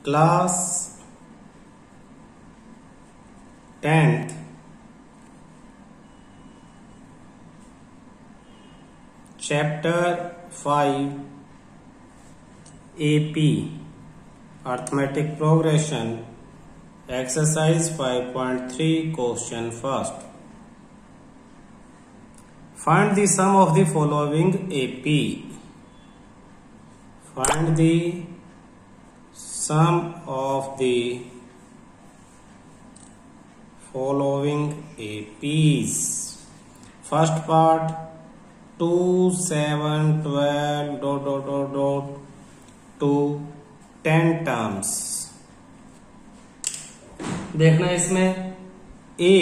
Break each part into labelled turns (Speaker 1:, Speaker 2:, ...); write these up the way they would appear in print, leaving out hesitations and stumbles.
Speaker 1: Class 10th chapter 5 AP arithmetic progression exercise 5.3 question first find the sum of the following AP find the sum of the following APs. First part 2, 7, 12 to 10 terms. देखना इसमें A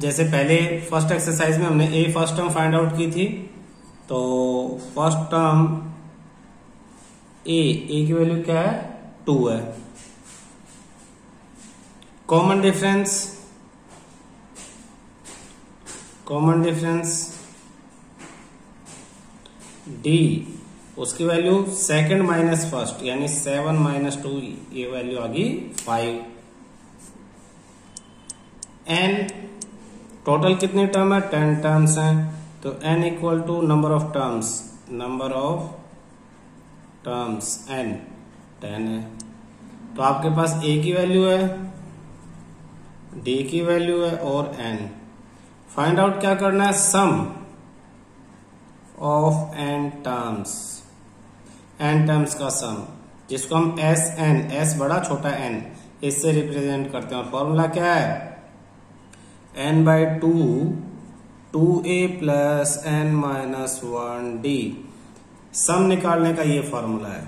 Speaker 1: जैसे पहले first exercise में हमने A first term find out की थी, तो first term A की वैल्यू क्या है 2 है। कॉमन डिफरेंस D उसकी वैल्यू सेकंड माइनस फर्स्ट यानी 7 माइनस 2 ये वैल्यू आ गई 5। N टोटल कितने टर्म है 10 टर्म्स हैं, तो N equal to number of terms N 10 है। तो आपके पास A की वैल्यू है, D की वैल्यू है और N। फाइंड आउट क्या करना है, सम ऑफ N टर्म्स का सम, जिसको हम S बड़ा छोटा n इससे रिप्रेजेंट करते हैं। और फॉर्मूला क्या है n/2 2a plus n minus 1d। सम निकालने का ये फॉर्मूला है।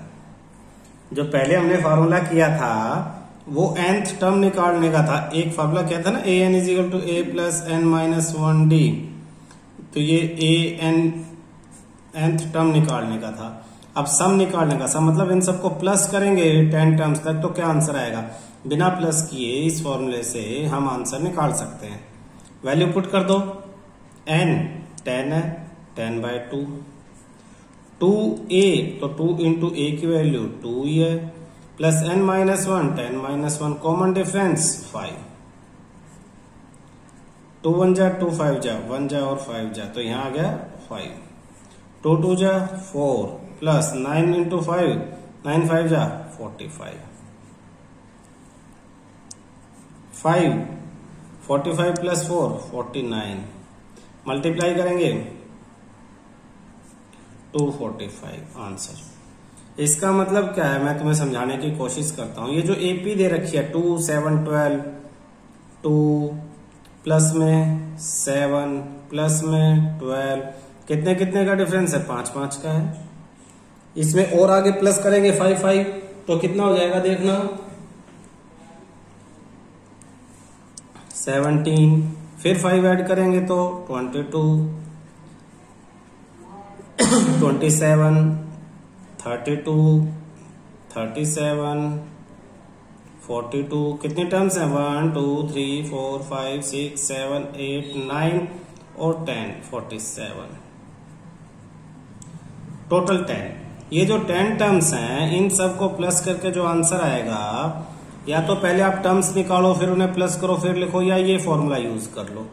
Speaker 1: जो पहले हमने फार्मूला किया था वो nth टर्म निकालने का था। एक फार्मूला क्या था ना, an = a plus n minus 1d, तो ये nth टर्म निकालने का था। अब सम निकालने का, सम मतलब इन सबको प्लस करेंगे 10 टर्म्स तक, तो क्या आंसर आएगा। बिना प्लस किए इस फॉर्मूले से हम आंसर निकाल सकते हैं। वैल्यू पुट कर दो, n 10 है, 10/2 2a, तो 2 इंटू a की वैल्यू 2 ही है, plus n minus 1 10 minus 1, common difference 5। 2 1 जा 2 5 जा 1 जा और 5 जा, तो यहां आ गया 5। 2 2 जा 4 प्लस 9 इंटू 5 9 5 जा 45। 45 प्लस 4 49, मल्टीप्लाई करेंगे 245 आंसर। इसका मतलब क्या है, मैं तुम्हें समझाने की कोशिश करता हूं। ये जो एपी दे रखी है 2 7 12, 2 प्लस में 7 प्लस में 12, कितने कितने का डिफरेंस है, 5 5 का है। इसमें और आगे प्लस करेंगे 5 5, तो कितना हो जाएगा देखना, 17, फिर 5 ऐड करेंगे तो 22 27 32 37 42, कितने टर्म्स हैं 1 2 3 4 5 6 7 8 9 और 10 47, टोटल 10। ये जो 10 टर्म्स हैं इन सबको प्लस करके जो आंसर आएगा, या तो पहले आप टर्म्स निकालो फिर उन्हें प्लस करो फिर लिखो, या ये फॉर्मूला यूज कर लो।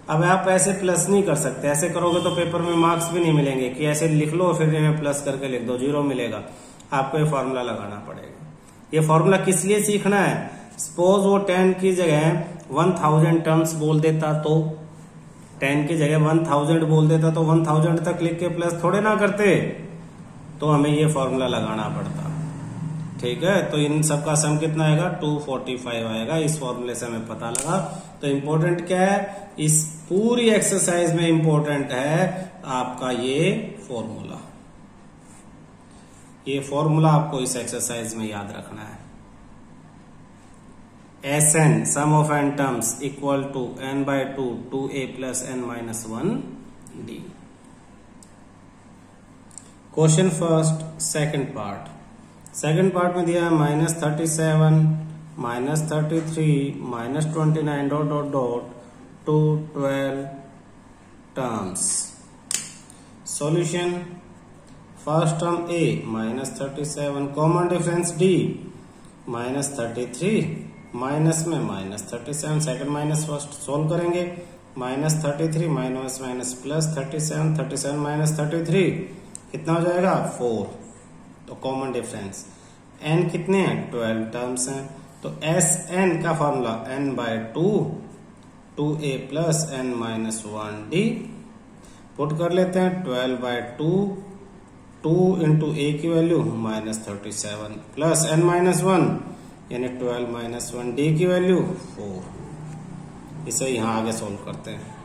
Speaker 1: अब आप ऐसे प्लस नहीं कर सकते, ऐसे करोगे तो पेपर में मार्क्स भी नहीं मिलेंगे कि ऐसे लिख लो फिर इन्हें प्लस करके लिख दो, 0 मिलेगा। आपको ये फॉर्मूला लगाना पड़ेगा। ये फॉर्मूला किस लिए सीखना है, सपोज वो 10 की जगह 1000 टर्म्स बोल देता, तो 10 की जगह 1000 बोल देता तो 1000 तक लिख के प्लस थोड़े ना करते, तो हमें ये फॉर्मूला लगाना पड़ता। ठीक है, तो इन सब का सम कितना आएगा 245 आएगा। इस फॉर्मूले से हमें पता लगा। तो इम्पोर्टेंट क्या है, इस पूरी एक्सरसाइज में इम्पोर्टेंट है आपका ये फॉर्मूला। ये फॉर्मूला आपको इस एक्सरसाइज में याद रखना है। Sn sum of n terms equal to n/2 2a plus n minus 1d। Question first second part में दिया है -37 -33 -29 ... to 12 terms. Solution: first term a -37, common difference d -33 minus में -37, सेकंड माइनस फर्स्ट सोल्व करेंगे। -33 minus plus 37, 37 minus 33 कितना हो जाएगा 4। तो common difference n कितने हैं 12 टर्म्स हैं। तो Sn का formula n/2 2a plus n minus 1d put कर लेते हैं। 12/2 2 इंटू a की वैल्यू -37 प्लस n माइनस 1 यानी 12 माइनस 1 d की वैल्यू 4। इसे यहां आगे सोल्व करते हैं।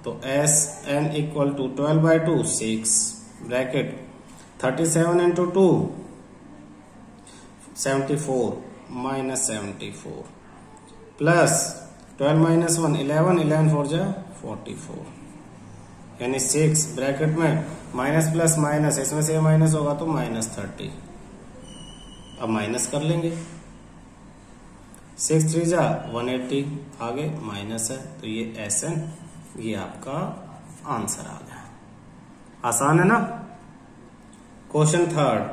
Speaker 1: तो Sn equal to 12/2 6 bracket 37 into 2 74 -74 plus 12 minus 1 11 11 4 जा 44 यानी 6 ब्रैकेट में माइनस प्लस माइनस, इसमें से माइनस होगा तो -30। अब माइनस कर लेंगे। 6 3 जा 180 आगे माइनस है तो ये Sn ये आपका आंसर आ गया। आसान है ना। Question third,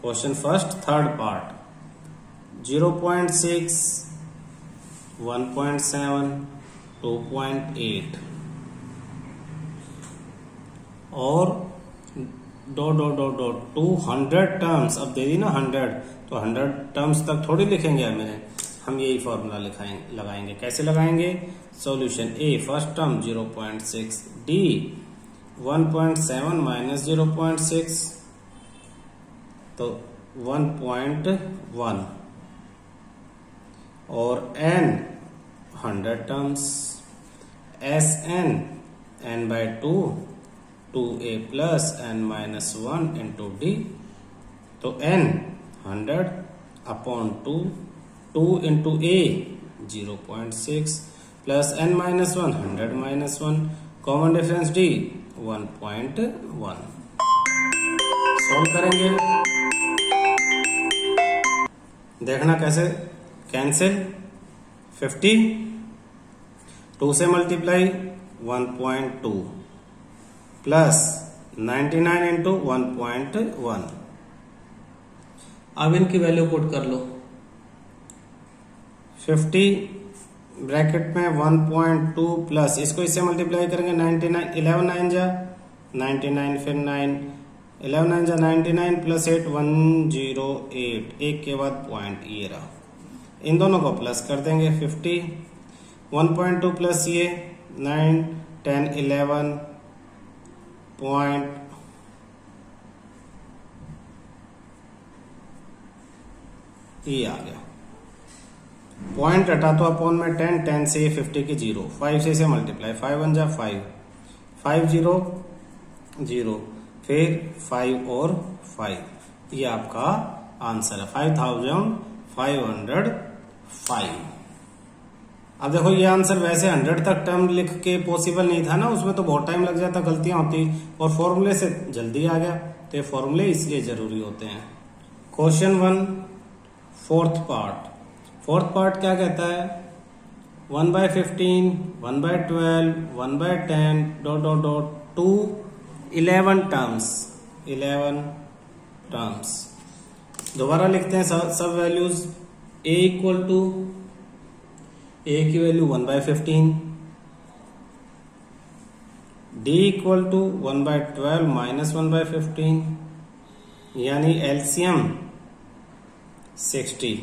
Speaker 1: question first third part 0.6 1.7 2.8 और डॉट 200 टर्म्स। अब दे दी ना 100 तो 100 टर्म्स तक थोड़ी लिखेंगे हम यही फॉर्मूला लगाएंगे। कैसे लगाएंगे? सॉल्यूशन ए फर्स्ट टर्म 0.6 डी 1.7 माइनस 0.6 तो 1.1 और n 100 terms Sn n/2 2a plus n minus 1 into D तो n 100 upon 2 into a 0.6 plus n minus 1 100 minus 1 common difference d 1.1 solve करेंगे। देखना कैसे कैंसिल 50 2 से मल्टीप्लाई 1.2 प्लस 99 इंटू 1.1। अब इनकी value put कर लो। 50 ब्रैकेट में 1.2 प्लस इसको इससे मल्टीप्लाई करेंगे 99 11 9 जा 99 फिर 9 11 9 जा 99 प्लस 8 108 एक के बाद पॉइंट ये रहा। इन दोनों को प्लस कर देंगे 50 1.2 प्लस ये 9 10 11 पॉइंट ये आ गया। पॉइंट हटा तो अपॉन में 10 10 से 50 की 0 5 से इसे मल्टीप्लाई 5 1 जा 5 5 0 0 फिर 5 और 5 ये आपका आंसर है 5505। अब देखो ये आंसर वैसे 100 तक टर्म लिख के पॉसिबल नहीं था ना, उसमें तो बहुत टाइम लग जाता, गलतियां होती और फॉर्मूले से जल्दी आ गया। तो ये फॉर्मूले इसलिए जरूरी होते हैं। क्वेश्चन 1 फोर्थ पार्ट क्या कहता है 1/15 1/12 1/10 डॉट 11 टर्म्स। दोबारा लिखते हैं सब values. a equal to a की value 1/15 d equal to 1/12 minus 1/15 यानी एलसीएम 60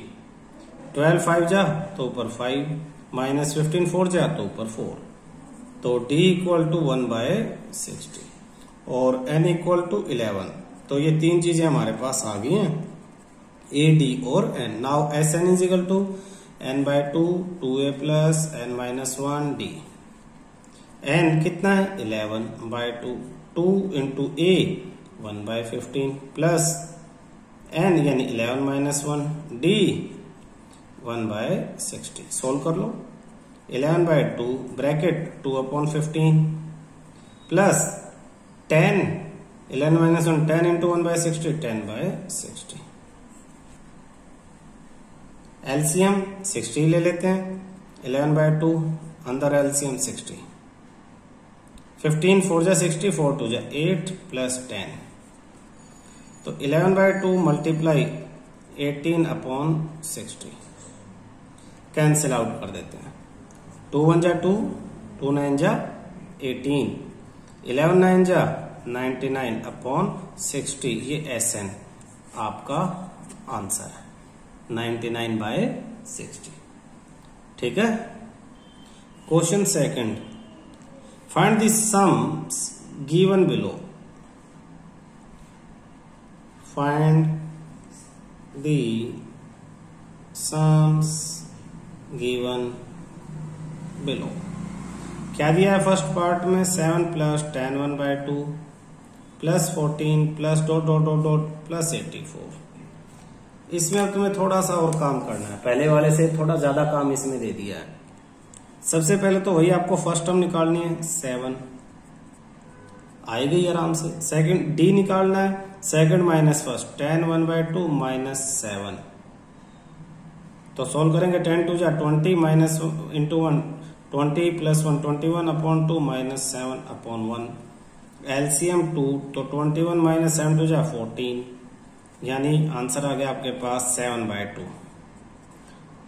Speaker 1: 12 5 जा तो ऊपर 5 माइनस 15 4 जा तो ऊपर 4 तो d इक्वल टू 1/60 और n इक्वल टू 11। तो ये तीन चीजें हमारे पास आ गई हैं a d और n। Now Sn is equal to n/2 2a plus n minus 1 d। n कितना है 11/2 2 इंटू a 1/15 प्लस n यानी 11 माइनस 1 d 1/60। सोल्व कर लो 11/2 bracket 2/15 plus 10 11 minus 1 10 into 1/60 10/60। LCM 60 ले लेते हैं 11/2 अंदर एलसीएम 60 15 4 जा 60 4 2 जा 8 प्लस 10 तो 11/2 मल्टीप्लाई 18/60 कैंसिल आउट कर देते हैं। 2 1 जा 2, 2 9 जा 18, 11 9 जा 99/60। ये SN आपका आंसर है 99/60। ठीक है। Question second, find the sums given below. Find the sums given below. क्या दिया है फर्स्ट पार्ट में? 7 + 10 1/2 + 14 + डॉट डॉट डॉट डॉट + 84। इसमें अब तुम्हें थोड़ा सा और काम करना है, पहले वाले से थोड़ा ज्यादा काम इसमें दे दिया है। सबसे पहले तो वही आपको फर्स्ट टर्म निकालनी है, 7 आएगी आराम से। सेकंड डी निकालना है, सेकंड माइनस फर्स्ट 10 1/2 -7। तो सोल्व करेंगे 10 2 जा 20 माइनस इंटू 1 20 + 1 21/2 -7/1। एलसीएम 2 तो 21 - 7 2 जा 14, यानी आंसर आ गया आपके पास 7/2।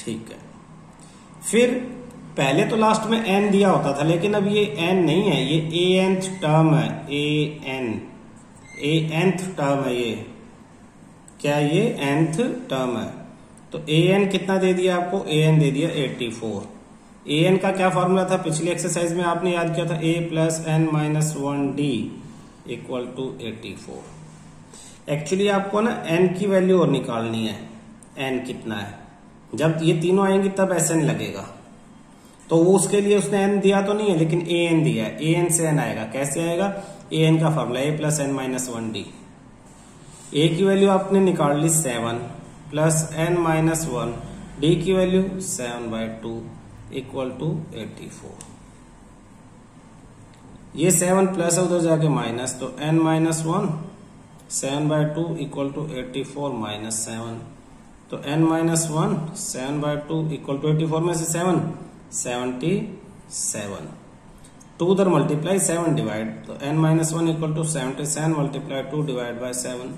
Speaker 1: ठीक है। फिर पहले तो लास्ट में n दिया होता था, लेकिन अब ये n नहीं है, ये anth टर्म है। anth टर्म है ये। क्या ये nth टर्म है? तो an कितना दे दिया आपको? an दे दिया 84। an का क्या फॉर्मूला था? पिछली एक्सरसाइज में आपने याद किया था, a + n - 1d = 84। एक्चुअली आपको ना n की वैल्यू और निकालनी है। n कितना है? जब ये तीनों आएंगी तब SN लगेगा। तो वो उसके लिए उसने n दिया तो नहीं है, लेकिन an दिया है। an से n आएगा। कैसे आएगा? an का formula a + n - 1d। a की वैल्यू आपने निकाल ली 7 + n - 1, d की वैल्यू 7/2 = 84। ये 7 प्लस है, उधर जाके माइनस, तो n - 1 7/2 = 84 - 7। तो n - 1 7/2 = 84 में से 7 77। 2 उधर मल्टीप्लाई 7 डिवाइड, तो n - 1 = 77 × 2 / 7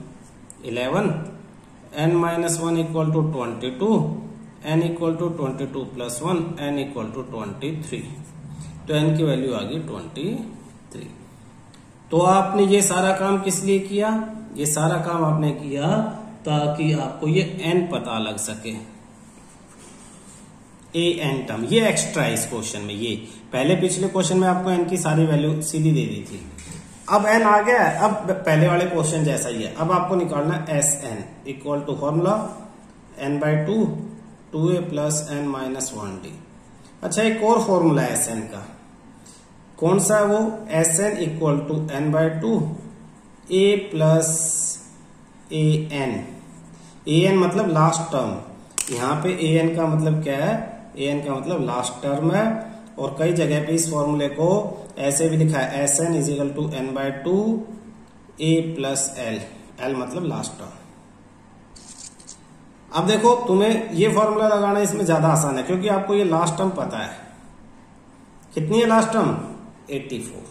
Speaker 1: 11। n - 1 = 22, n = 22 + 1, n = 23। तो n की वैल्यू आ गई 23। तो आपने ये सारा काम किस लिए किया? ये सारा काम आपने किया ताकि आपको ये n पता लग सके। an टर्म ये एक्स्ट्रा है इस क्वेश्चन में। ये पहले पिछले क्वेश्चन में आपको n की सारी वैल्यू सीधी दे दी थी। अब n आ गया है, अब पहले वाले क्वेश्चन जैसा ही है। अब आपको निकालना SN = formula n/2 2a + n - 1d। अच्छा, एक और फॉर्मूला है SN का। कौन सा है वो? SN = n/2 a + an। an मतलब लास्ट टर्म। यहाँ पे an का मतलब क्या है? an का मतलब लास्ट टर्म है। और कई जगह पे इस फॉर्मूले को ऐसे भी लिखा है, SN = n/2 a + l। l मतलब लास्ट टर्म। अब देखो, तुम्हें ये फॉर्मूला लगाना इसमें ज्यादा आसान है, क्योंकि आपको ये लास्ट टर्म पता है। कितनी है लास्ट टर्म? 84।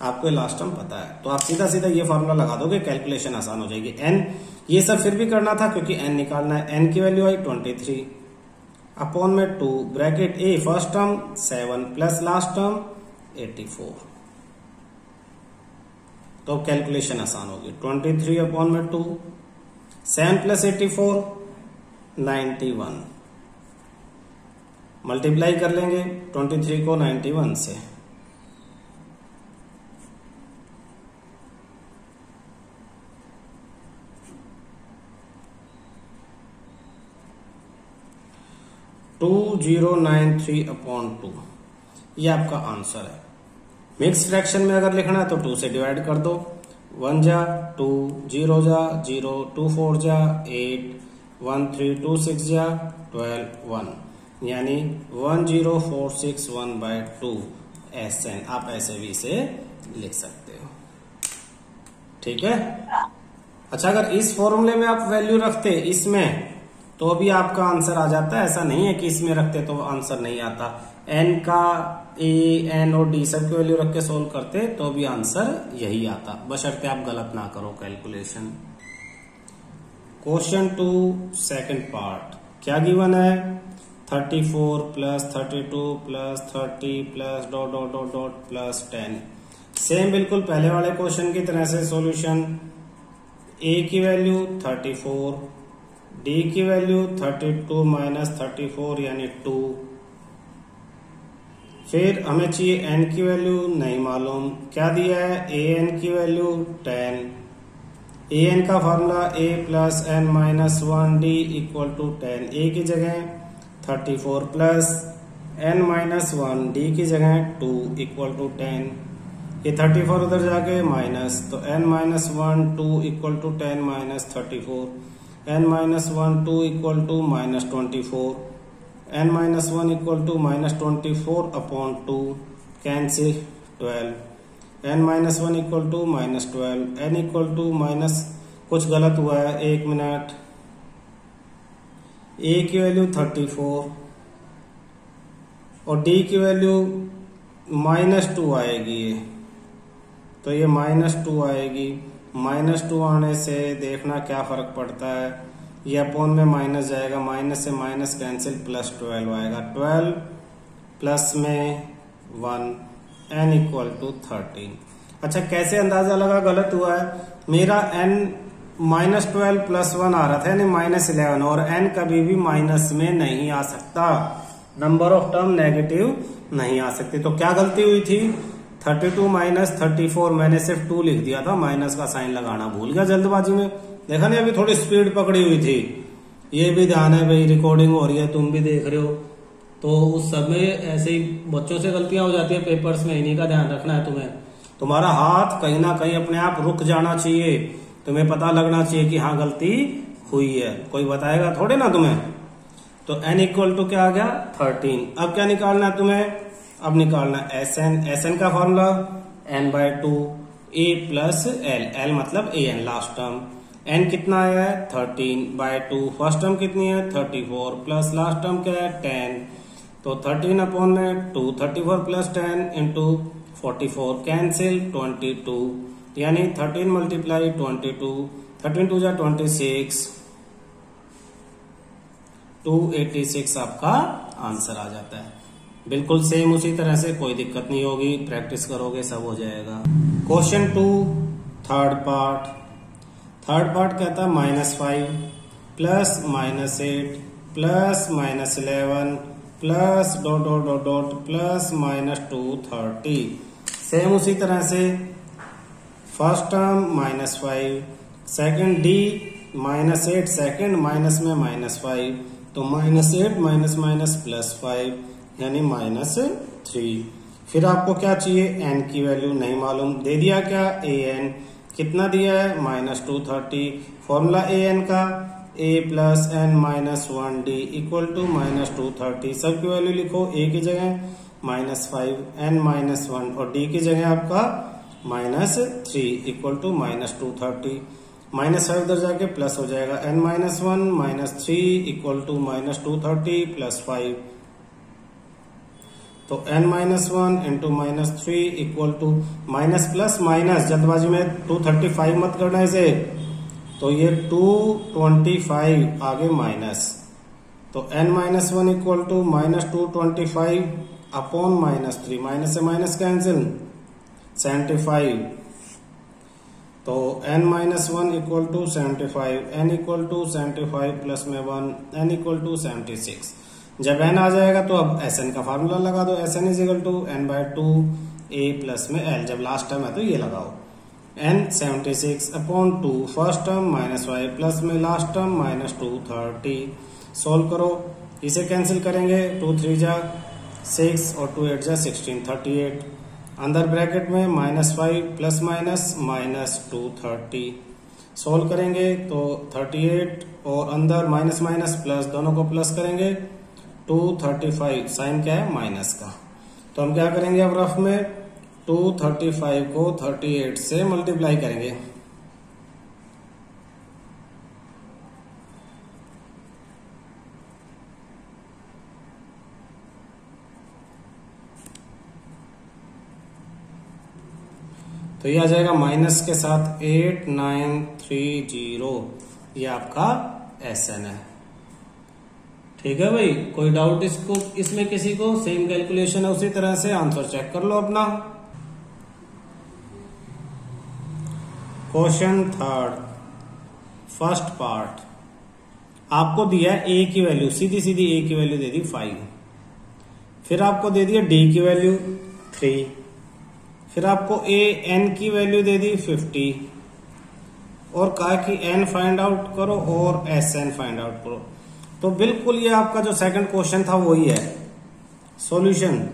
Speaker 1: आपको ये लास्ट टर्म पता है, तो आप सीधा सीधा ये फॉर्मूला लगा दोगे, कैलकुलेशन आसान हो जाएगी। n ये सब फिर भी करना था, क्योंकि n निकालना है। n की वैल्यू आई 23 अपॉन में 2 bracket a first term 7 plus last term 84। तो कैलकुलेशन आसान होगी। 23 अपॉन में 2, 7 + 84 91। मल्टीप्लाई कर लेंगे 23 को 91 से। टू 2093/2 ये आपका आंसर है। मिक्स फ्रैक्शन में अगर लिखना है तो 2 से डिवाइड कर दो। 1 जा 2, 0 जा 0, 2 4 जा 8, 1 3 2 6 जा 12 1, यानी 10461/2 SN। आप ऐसे भी इसे लिख सकते हो। ठीक है। अच्छा, अगर इस फॉर्मूले में आप वैल्यू रखते इसमें तो भी आपका आंसर आ जाता है। ऐसा नहीं है कि इसमें रखते तो आंसर नहीं आता। n का a, n और d सब की वैल्यू रख के सोल्व करते तो भी आंसर यही आता, बशर्ते आप गलत ना करो कैलकुलेशन। क्वेश्चन 2 सेकंड पार्ट क्या गिवन है 34 plus 32 plus 30 plus dot dot dot dot plus 10। Same बिल्कुल पहले वाले क्वेश्चन की तरह से सॉल्यूशन। ए की वैल्यू 34, डी की वैल्यू 32 माइनस 34 यानी 2। फिर हमें चाहिए एन की वैल्यू, नहीं मालूम क्या दिया है, ए एन की वैल्यू 10। ए एन का formula A plus N minus 1 D equal to 10। A की जगह 34 प्लस एन माइनस 1 डी की जगह 2 इक्वल टू 10। ये 34 उधर जाके माइनस, तो n minus 1 2 equal to 10 minus 34, n minus 1 2 equal to minus 24, n minus 1 equal to minus 24 upon 2 cancel 12, n minus 1 equal to minus 12, n equal to minus, कुछ गलत हुआ है, एक मिनट, a की वैल्यू 34 और d की value minus 2 आएगी ये, तो ये माइनस 2 आएगी। माइनस 2 आने से देखना क्या फर्क पड़ता है, ये अपोन में माइनस जाएगा, माइनस से माइनस कैंसिल, प्लस 12 आएगा। 12 प्लस में 1 n इक्वल टू 13। अच्छा कैसे अंदाजा लगा गलत हुआ है, मेरा n माइनस 12 प्लस 1 आ रहा था यानी माइनस 11, और n कभी भी माइनस में नहीं आ सकता, नंबर ऑफ टर्म नेगेटिव नहीं आ सकती। तो क्या गलती हुई थी, 32 माइनस 34 मैंने सिर्फ 2 लिख दिया था, माइनस का साइन लगाना भूल गया जल्दबाजी में। देखा नहीं, अभी थोड़ी स्पीड पकड़ी हुई थी। ये भी ध्यान है भाई, रिकॉर्डिंग हो रही है, तुम भी देख रहे हो, तो उस समय ऐसे ही बच्चों से गलतियां हो जाती है पेपर्स में, इन्हीं का ध्यान रखना है तुम्हें। तुम्हारा हाथ कहीं ना कहीं अपने आप रुक जाना चाहिए, तुम्हें पता लगना चाहिए कि हाँ गलती हुई है, कोई बताएगा थोड़े ना तुम्हें। तो n इक्वल टू क्या आ गया 13। अब क्या निकालना है तुम्हें, अब निकालना एस एन। एस एन का formula n by 2 a plus L, L मतलब A N last term. n कितना आया है 13 बाय 2, फर्स्ट टर्म कितनी है 34 प्लस लास्ट टर्म क्या है 10, तो 13 अपॉन में 2, 34 प्लस 10 इंटू 44 कैंसिल 22, यानी 13 मल्टीप्लाई 22, 13 टू जा 26, 286 आपका आंसर आ जाता है। बिल्कुल सेम उसी तरह से, कोई दिक्कत नहीं होगी, प्रैक्टिस करोगे सब हो जाएगा। Question 2 third part. Third part कहता है -5 plus -8 plus -11 plus dot dot dot dot plus -230। Same उसी तरह से first term -5, second D -8, second minus में -5, तो -8 माइनस माइनस प्लस 5 यानी -3। फिर आपको क्या चाहिए, n की वैल्यू नहीं मालूम, दे दिया क्या a n, कितना दिया है -230। फॉर्मूला a n का a plus N minus 1 D equal to -230। सबकी वैल्यू लिखो, a की जगह -5, n माइनस 1 और d की जगह आपका -3 इक्वल टू -230। -5 उधर जाके प्लस हो जाएगा, n minus 1 -3 equal to -230 plus 5, तो n minus 1 into -3 equal to minus plus minus, जल्दबाजी में 235 मत करना इसे, तो ये 225 आगे माइनस, तो n minus 1 equal to -225 upon -3, minus से माइनस कैंसिल 75, तो n minus 1 equal to 75, n equal to 75 plus में 1, n इक्वल टू 76। जब n आ जाएगा तो अब एस एन का फार्मूला लगा दो, S N is equal to n by 2 a plus में l, जब लास्ट टर्म है तो ये लगाओ, n 76 upon 2 first term -5 plus में लास्ट टर्म -230। सोल्व करो, इसे कैंसिल करेंगे, 2 3 जा 6 और 2 8 जा 16, 38, अंदर ब्रैकेट में -5 प्लस माइनस -230। सोल्व करेंगे तो 38 और अंदर माइनस माइनस प्लस, दोनों को प्लस करेंगे 235, साइन क्या है माइनस का, तो हम क्या करेंगे अब रफ में 235 को 38 से मल्टीप्लाई करेंगे, तो ये आ जाएगा माइनस के साथ 8930 ये आपका Sn है। ठीक है भाई, कोई डाउट इसको इसमें किसी को? सेम कैलकुलेशन है, उसी तरह से आंसर चेक कर लो अपना। क्वेश्चन थर्ड, फर्स्ट पार्ट, आपको दिया है ए की वैल्यू, सीधी सीधी ए की वैल्यू दे दी 5, फिर आपको दे दिया डी की वैल्यू 3, फिर आपको ए एन की वैल्यू दे दी 50 और कहा कि एन फाइंड आउट करो और एस एन फाइंड आउट करो। तो बिल्कुल ये आपका जो सेकंड क्वेश्चन था वही है। सॉल्यूशन,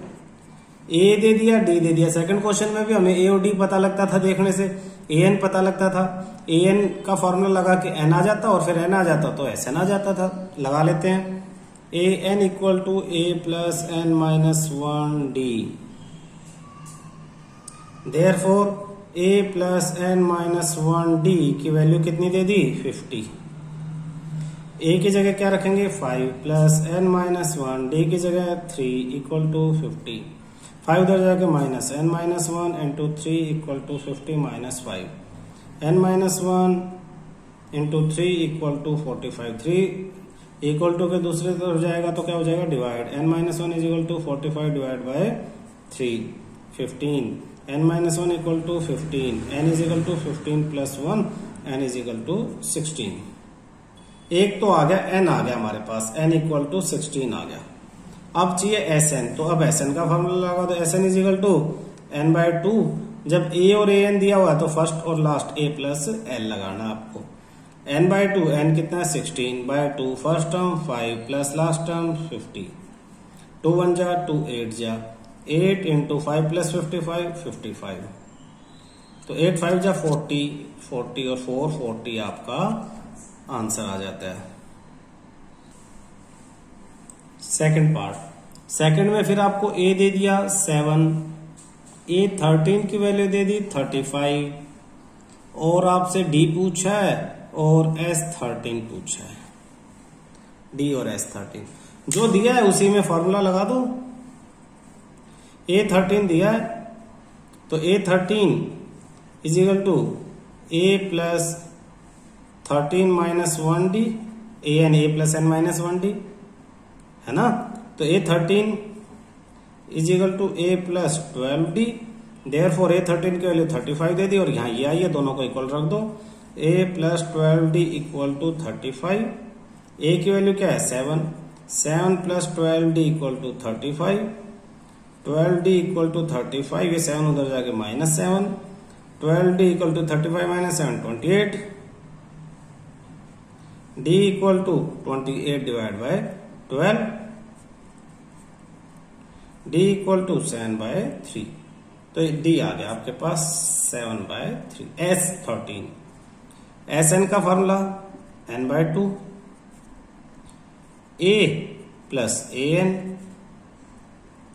Speaker 1: ए दे दिया डी दे दिया। सेकंड क्वेश्चन में भी हमें ए और डी पता लगता था देखने से, ए एन पता लगता था, ए एन का फॉर्मूला लगा के एन आ जाता और फिर एन आ जाता तो एस एन आ जाता था। लगा लेते हैं, a n equal to a plus N minus 1 d, therefore a plus N minus 1 d की वैल्यू कितनी दे दी 50। ए की जगह क्या रखेंगे 5 प्लस एन माइनस 1, डी की जगह 3 इक्वल टू 50, 5 उधर जाके minus N minus 1 into 3 equal to 50 minus 5, N minus 1 into 3 equal to 45, 3 equal to के दूसरे तरफ जाएगा तो क्या हो जाएगा divide, N minus 1 is equal to 45 divide by 3 15, N minus 1 equal to 15, N is equal to 15 plus 1, N is equal to 16। एक तो आ गया, एन आ गया हमारे पास, एन इक्वल टू 16 आ गया। अब चाहिए एस एन, तो अब एस एन का फॉर्मूला लगा दो, S N is equal to N by 2। जब ए और ए एन दिया हुआ है तो फर्स्ट और लास्ट ए प्लस एल लगाना आपको। एन बाय 2, एन कितना है 16 by 2, first term 5 plus last term 50, 2 1 जा 2 8 जा, 8 इंटू 5 प्लस 55 55, तो 8 5 जा 40, 40 और 4 40 आपका आंसर आ जाता है। सेकंड पार्ट, सेकंड में फिर आपको ए दे दिया 7, ए 13 की वैल्यू दे दी 35 और आपसे डी पूछा है और एस 13 पूछा है, डी और एस 13 जो दिया है उसी में फॉर्मूला लगा दो। ए 13 दिया है तो a 13 is equal to a plus 13 minus 1 d, a n a plus N minus 1 d है ना। तो a 13 is equal to a plus 12 d, therefore a 13 की वैल्यू 35 दे दी और यहाँ ये आई है, दोनों को इक्वल रख दो। A plus 12 d equal to 35, a की वैल्यू क्या है 7, 7 plus 12 d equal to 35, 12 d equal to 35, ये 7 उधर जाके minus 7, 12 d equal to 35 minus 7 28, d equal to 28 divide by 12, d equal to 7 by 3, तो डी आ गया आपके पास 7 बाय 3। एस 13, एस एन का formula N by 2, A plus A N.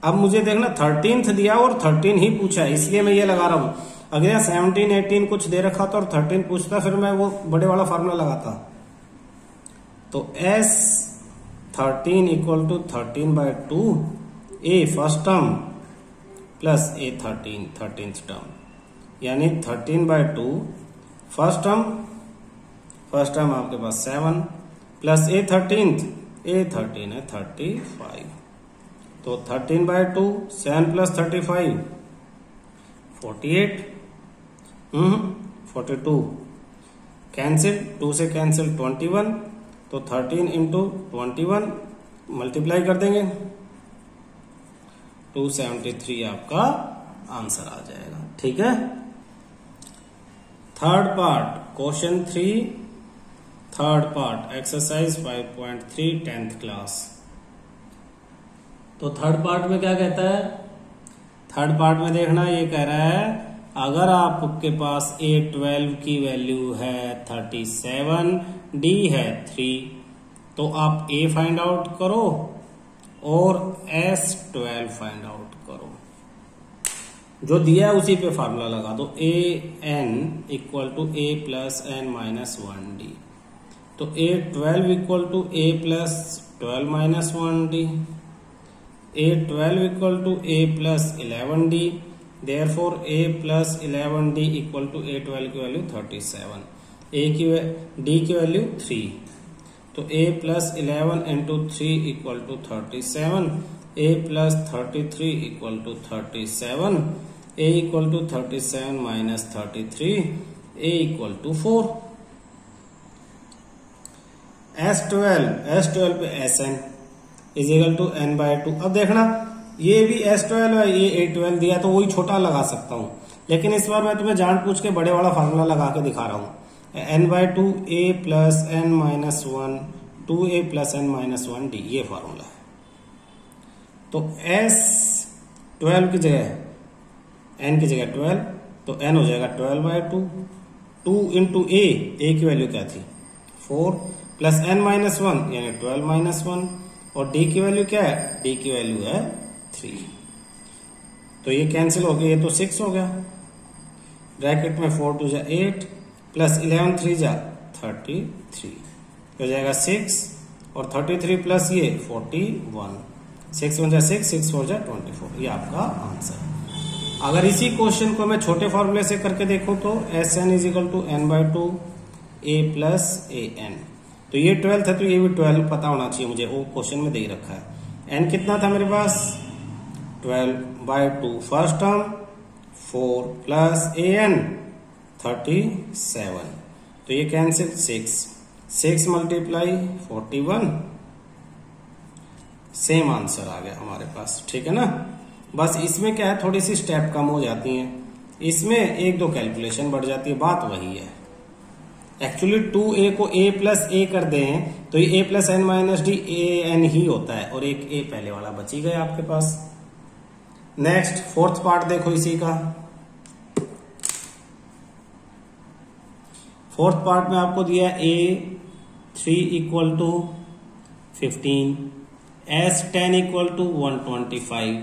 Speaker 1: अब मुझे देखना 13th दिया और 13 ही पूछा है, इसलिए मैं ये लगा रहा हूं। अगर 17 18 कुछ दे रखा था और 13 पूछता फिर मैं वो बड़े वाला फॉर्मूला लगाता। तो s 13 equal to 13 by 2, a first term plus a 13 13th term, यानी 13 बाय 2 फर्स्ट टर्म आपके पास 7 प्लस ए 13 है 35, तो 13 बाय 2 7 प्लस 35 48, 42 कैंसिल, 2 से कैंसिल 21, तो 13 इंटू 21 मल्टीप्लाई कर देंगे 273 आपका आंसर आ जाएगा। ठीक है। Third part question 3, third part exercise 5.3 10th class. तो थर्ड पार्ट में क्या कहता है, थर्ड पार्ट में देखना ये कह रहा है अगर आपके पास A12 की वैल्यू है 37, D है 3, तो आप A फाइंड आउट करो और S12 फाइंड आउट करो। जो दिया है उसी पे फार्मूला लगा दो, AN equal to A plus N minus 1D, तो A12 equal to A plus 12 minus 1D, A12 equal to A plus 11D, therefore A plus 11D equal to A12 की वैल्यू 37। डी की value 3, तो a plus 11 into 3 equal to 37, a plus 33 equal to 37, a equal to 37 minus 33, a equal to 4। S12 पे Sn is equal to n by 2। अब देखना ये भी S12 है, ये A12 दिया तो वही छोटा लगा सकता हूं, लेकिन इस बार मैं तुम्हें जान पूछ के बड़े वाला फार्मूला लगा के दिखा रहा हूं। n by 2 a plus n minus 1 2a plus n minus 1 d, ये फार्मूला है। तो S12 की जगह n की जगह 12, तो n हो जाएगा 12 बाय 2, 2 इंटू a की वैल्यू क्या थी 4, प्लस n माइनस 1 यानी 12 माइनस 1, और d की वैल्यू क्या है, d की वैल्यू है 3, तो ये कैंसिल हो गया, ये तो 6 हो गया। ब्रैकेट में 4 2 जा 8 प्लस 11 3 जा 33, हो जाएगा 6, और 33 प्लस ये 41, 6 1 जा 6, 6 4 जा 24, ये आपका आंसर। अगर इसी क्वेश्चन को मैं छोटे फॉर्मूले से करके देखूं तो Sn is equal to n by 2 a plus an, तो ये 12 था तो ये भी 12 पता होना चाहिए मुझे, वो क्वेश्चन में दे ही रखा है। n कितना था मेरे पास 12 by 2 first term 4 plus an 37, तो ये कैंसिल 6 मल्टीप्लाई 41, सेम आंसर आ गया हमारे पास, ठीक है ना। बस इसमें क्या है, थोड़ी सी स्टेप कम हो जाती हैं, इसमें एक दो कैलकुलेशन बढ़ जाती है, बात वही है। एक्चुअली 2a को a प्लस a कर दें तो ये a plus n minus D an ही होता है, और एक a पहले वाला बची गया आपके पास। नेक्स्ट फोर्थ पार्ट देखो इसी का। फोर्थ पार्ट में आपको दिया a3 equal to 15, S10 equal to 125,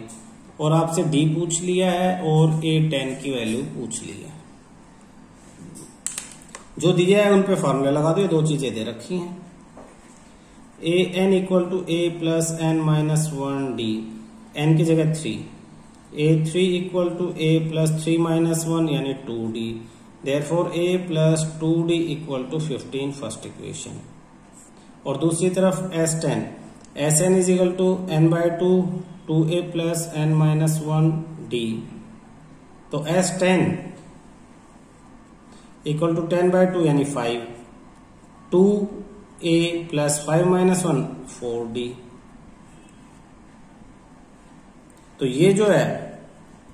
Speaker 1: और आपसे d पूछ लिया है और a10 की वैल्यू पूछ ली है। जो दिया है उन पे फॉर्मूला लगा दो, दो चीजें दे रखी हैं। an equal to a plus n minus 1d, n की जगह 3, a3 equal to a plus 3 minus 1 यानी 2d, therefore a plus 2d equal to 15 first equation. और दूसरी तरफ S10, Sn is equal to n by 2 2a plus n minus 1d, तो S10 equal to 10 bye 2 यानी 5, 2a plus 5 minus 1 4d, तो ये जो है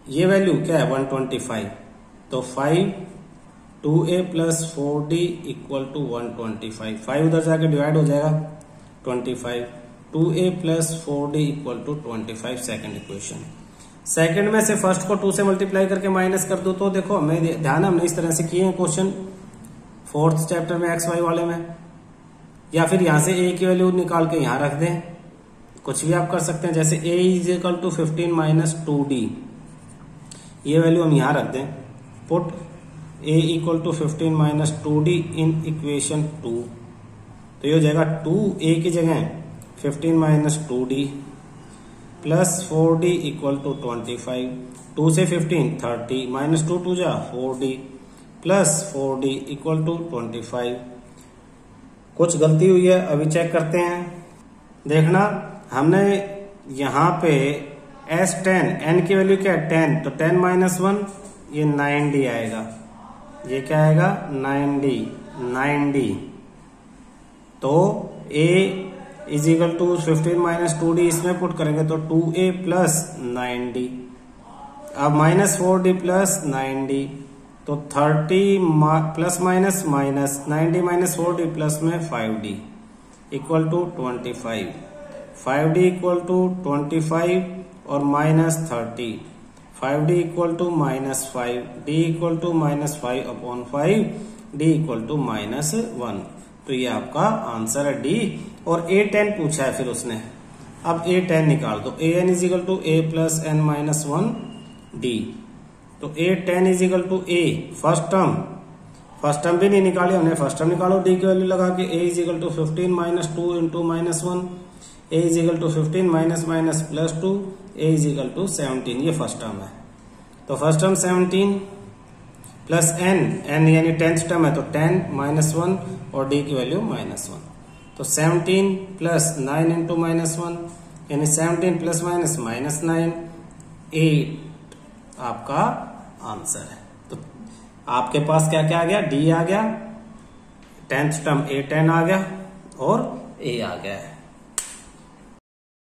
Speaker 1: ये वैल्यू क्या है 125, तो 5 2a plus 4d equal to 125, 5 उधर जाके डिवाइड हो जाएगा 25, 2a plus 4d equal to 25 second equation. Second में से फर्स्ट को 2 से मल्टीप्लाई करके माइनस कर दो, तो देखो हमें ध्यान हमने इस तरह से किए हैं क्वेश्चन फोर्थ चैप्टर में XY वाले में, या फिर यहां से a की वैल्यू निकाल के यहां रख दें, कुछ भी आप कर सकते हैं। जैसे a is equal to 15 minus 2d, ये वैल्यू हम यहां रख दें, put a equal to 15 minus 2d in equation 2, तो ये हो जाएगा 2a की जगह 15 minus 2d plus 4d equal to 25, 2 से 15 30 माइनस 2 2 जा 4d plus 4d equal to 25। कुछ गलती हुई है, अभी चेक करते हैं। देखना हमने यहाँ पे S10 n की वैल्यू क्या है 10, तो 10 माइनस 1 ये 9d आएगा, ये क्या आएगा 9d, तो a is equal to 15 minus 2d इसमें पुट करेंगे तो 2a प्लस 9d, अब माइनस 4d प्लस 9d, तो 30 plus minus minus 9d minus 4d plus में 5d equal to 25, 5d equal to 25 और minus 30, 5d equal to minus 5, d equal to minus 5 upon 5, d equal to minus 1, तो ये आपका answer है D. और a10 पूछा है फिर उसने, अब a10 निकाल दो, an is equal to a plus n minus 1 d, तो a10 is equal to a first term भी नहीं निकाली हमने, फर्स्ट टर्म निकालो d की वैल्यू लगा के, a is equal to 15 minus 2 into minus 1, a is equal to 15 minus minus plus 2, a is equal to 17, ये फर्स्ट टर्म है, तो first term 17 plus n, n यानी 10th टर्म है तो 10 -1 और डी की वैल्यू -1। तो 17 प्लस 9 इंटू -1 यानी 17 प्लस माइनस -9, 8 आपका आंसर है। तो आपके पास क्या क्या आ गया, डी आ गया, 10th टर्म A10 आ गया और A आ गया है।